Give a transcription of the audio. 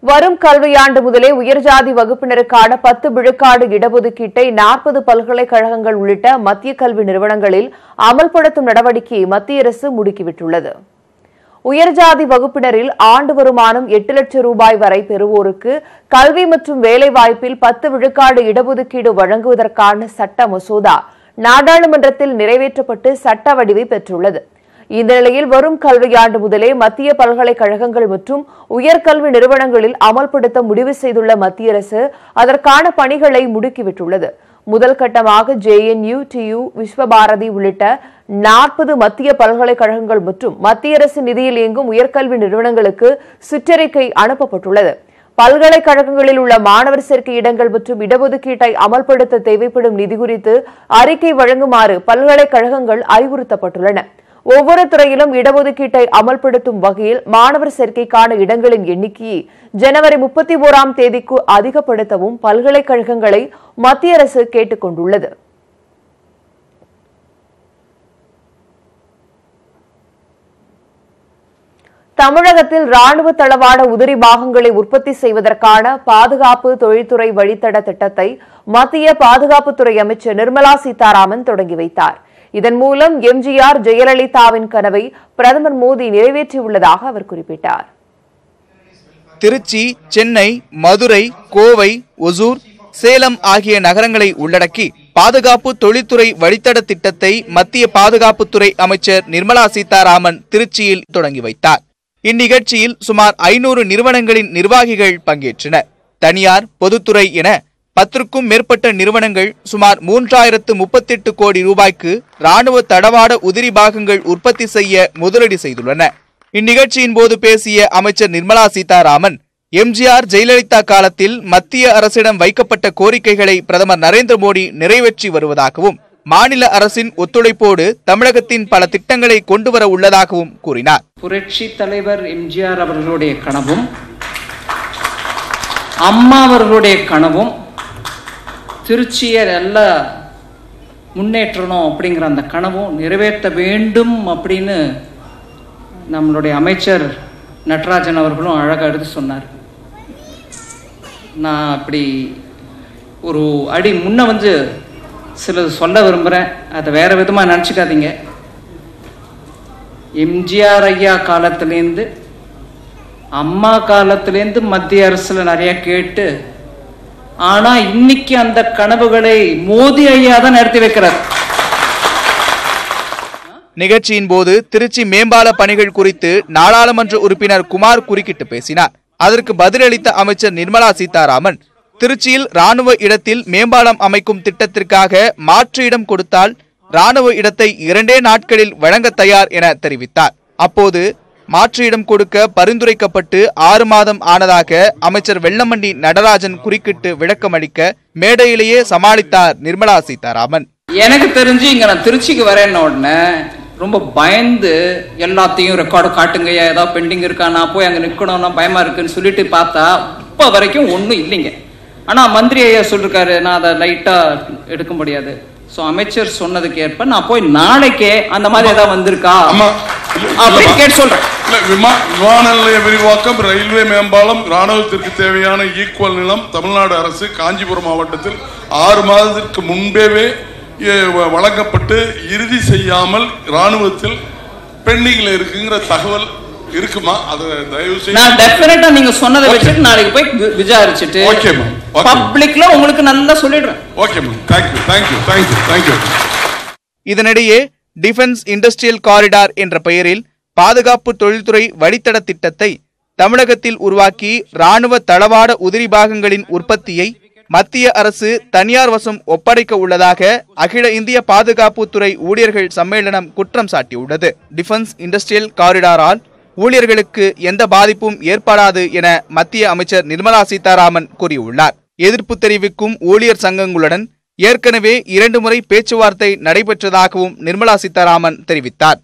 வரும் கல்வியாண்டு முதலே உயர்ஜாதி வகுப்பினருக்கான 10 விழுக்காடு இடஒதுக்கீட்டை 40 பல்கலைக்கழகங்கள் உள்ளிட்ட மத்திய கல்வி நிறுவனங்களில் அமல்படுத்தும் நடவடிக்கையை மத்திய அரசு முடுக்கிவிட்டுள்ளது. உயர்ஜாதி வகுப்பினரில் ஆண்டு வருமானம் 8 லட்சம் ரூபாய் வரை பெறுவோருக்கு கல்வி மற்றும் வேலைவாய்ப்பில் 10 விழுக்காடு இடஒதுக்கீடு வழங்குவதற்கான சட்ட மசோதா நாடாளுமன்றத்தில் நிறைவேற்றப்பட்டு சட்ட வடிவை பெற்றுள்ளது. இந்த நிலையில் வரும் கல்வியாண்டு முதலே மத்திய பல்கலைக்கழகங்கள் மற்றும் உயர்கல்வி நிறுவனங்களில் அமல்படுத்த முடிவு செய்துள்ள மத்திய அரசு அதற்கான பணிகளை முடுக்கிவிட்டுள்ளது. முதல் கட்டமாக JNU, TU, விஸ்வபாரதி உள்ளிட்ட 40 மத்திய பல்கலைக்கழகங்கள் மற்றும் மத்திய அரசு நிதியில் இயங்கும் உயர்கல்வி நிறுவனங்களுக்கு சுற்றறிக்கை அனுப்பப்பட்டுள்ளது. பல்கலைக்கழகங்களில் உள்ள மாணவர் சேர்க்கை இடங்கள் மற்றும் இடஒதுக்கீட்டை அமல்படுத்த தேவைப்படும் நிதி குறித்து அறிக்கை வழங்குமாறு பல்கலைக்கழகங்கள் அறிவுறுத்தப்பட்டுள்ளன. ஒவ்வொரு துறையிலும் இடஒதுக்கீட்டை அமல்படுத்தும் வகையில் மாணவர் சேர்க்கைக்கான இடங்களின் எண்ணிக்கையை ஜனவரி 31ஆம் தேதிக்கு அதிகப்படுத்தவும் பல்கலைக்கழகங்களை மத்திய அரசு கேட்டுக் கொண்டுள்ளது. தமிழகத்தில் ராணுவ தளவாட உதிரி பாகங்களை உற்பத்தி செய்வதற்கான பாதுகாப்பு தொழில்துறை வழித்தட திட்டத்தை மத்திய பாதுகாப்புத்துறை அமைச்சர் நிர்மலா சீதாராமன் தொடங்கி வைத்தார். இதன் மூலம் MGR ஜெயலலிதாவின் கனவை பிரதமர் மோடி நிறைவேற்றியுள்ளதாக அவர் குறிப்பிட்டார். திருச்சி, சென்னை, மதுரை, கோவை, ஒசூர், சேலம் ஆகிய நகரங்களை உள்ளடக்கி பாதுகாப்பு தொழில்துறை வழித்தட திட்டத்தை மத்திய பாதுகாப்புத்துறை அமைச்சர் நிர்மலா சீதாராமன் திருச்சியில் தொடங்கி வைத்தார். இந்நிகழ்ச்சியில் சுமார் 500 நிறுவனங்களின் நிர்வாகிகள் பங்கேற்றனர். தனியார், பொதுத்துறை என 10க்கும் மேற்பட்ட நிறுவனங்கள் சுமார் 3038 கோடி ரூபாய்க்கு ராணுவ தளவாட உதிரி பாகங்கள் உற்பத்தி செய்ய முதலீடு செய்துள்ளன. இந்நிகழ்ச்சியின் போது பேசிய அமைச்சர் நிர்மலா சீதாராமன், MGR ஜெயலலிதா காலத்தில் மத்திய அரசிடம் வைக்கப்பட்ட கோரிக்கைகளை பிரதமர் நரேந்திர மோடி நிறைவேற்றி வருவதாகவும் மாநில அரசின் ஒத்துழைப்போடு தமிழகத்தின் பல திட்டங்களை கொண்டு வர உள்ளதாகவும் கூறினார். புரட்சி தலைவர் MGR அவர்களுடைய கனவும் அம்மா அவர்களுடைய கனவும் திருச்சியை நல்ல முன்னேற்றணும் அப்படிங்கிற அந்த கனவும் நிறைவேற்ற வேண்டும் அப்படின்னு நம்மளுடைய அமைச்சர் நடராஜன் அவர்களும் அழகாக எடுத்து சொன்னார். நான் அப்படி ஒரு அடி முன்ன சிலது சொல்ல விரும்புகிறேன். அதை வேற விதமாக நினச்சிக்காதீங்க. MGR ஐயா காலத்திலேருந்து அம்மா காலத்திலேருந்து மத்திய அரசில் நிறைய கேட்டு, ஆனா இன்னைக்கு அந்த கனவுகளை மோடி ஐயா தான் நடத்தி வைக்கிறார். நிகழ்ச்சியின் போது திருச்சி மேம்பால பணிகள் குறித்து நாடாளுமன்ற உறுப்பினர் குமார் குறுக்கிட்டு பேசினார். அதற்கு பதிலளித்த அமைச்சர் நிர்மலா சீதாராமன், திருச்சியில் ராணுவ இடத்தில் மேம்பாலம் அமைக்கும் திட்டத்திற்காக மாற்று இடம் கொடுத்தால் ராணுவ இடத்தை 2 நாட்களில் வழங்க தயார் என தெரிவித்தார். அப்போது மாற்று இடம் கொடுக்க பரிந்துரைக்கப்பட்டு 6 மாதம் ஆனதாக அமைச்சர் வெல்லமண்டி நடராஜன் குறுக்கிட்டு விளக்கமளிக்க மேடையிலேயே சமாளித்தார் நிர்மலா சீதாராமன். எனக்கு தெரிஞ்சு இங்க நான் திருச்சிக்கு வரேன்ன உடனே ரொம்ப பயந்து எல்லாத்தையும் ரெக்கார்டு காட்டுங்க, ஏதாவது பெண்டிங் இருக்கா, நான் போய் அங்க நிக்கணும்னா பயமா இருக்குன்னு சொல்லிட்டு பார்த்தா இப்ப வரைக்கும் ஒன்றும் இல்லைங்க. ஆனா மந்திரி ஐயா சொல்லிருக்காரு, நான் அதை லைட்டா எடுக்க முடியாது. ஸோ அமைச்சர் சொன்னதுக்கு ஏற்ப நான் போய் நாளைக்கே அந்த மாதிரி ஏதாவது வந்திருக்கா அப்படின்னு கேட்டு சொல்றேன். விமான நிலைய விரிவாக்கம், ரயில்வே மேம்பாலம், ராணுவத்திற்கு தேவையான ஈக்குவல் நிலம் தமிழ்நாடு அரசு காஞ்சிபுரம் மாவட்டத்தில் 6 மாதத்திற்கு முன்பே வழங்கப்பட்டு இறுதி செய்யாமல் ராணுவத்தில் பெண்டிங்ல இருக்குங்கிற தகவல் இருக்குமா? அது தயவு செய்து நான் டெஃபினட்டா நீங்க சொன்னதை வச்சுட்டு நாளைக்கு போய் விசாரிச்சுட்டு ஓகே மேம் பப்ளிக்ல உங்களுக்கு நல்லா சொல்லிடுறேன். Okay ma'am, thank you. இதனிடையே டிஃபென்ஸ் இண்டஸ்ட்ரியல் காரிடார் என்ற பெயரில் பாதுகாப்பு தொழில்துறை வழித்தட திட்டத்தை தமிழகத்தில் உருவாக்கி ராணுவ தளவாட உதிரி பாகங்களின் உற்பத்தியை மத்திய அரசு தனியார் வசம் ஒப்படைக்க உள்ளதாக அகில இந்திய பாதுகாப்புத்துறை ஊழியர்கள் சம்மேளனம் குற்றம் சாட்டியுள்ளது. டிஃபென்ஸ் இண்டஸ்ட்ரியல் காரிடாரால் ஊழியர்களுக்கு எந்த பாதிப்பும் ஏற்படாது என மத்திய அமைச்சர் நிர்மலா சீதாராமன் கூறியுள்ளார். எதிர்ப்பு தெரிவிக்கும் ஊழியர் சங்கங்களுடன் ஏற்கனவே 2 முறை பேச்சுவார்த்தை நடைபெற்றதாகவும் நிர்மலா சீதாராமன் தெரிவித்தார்.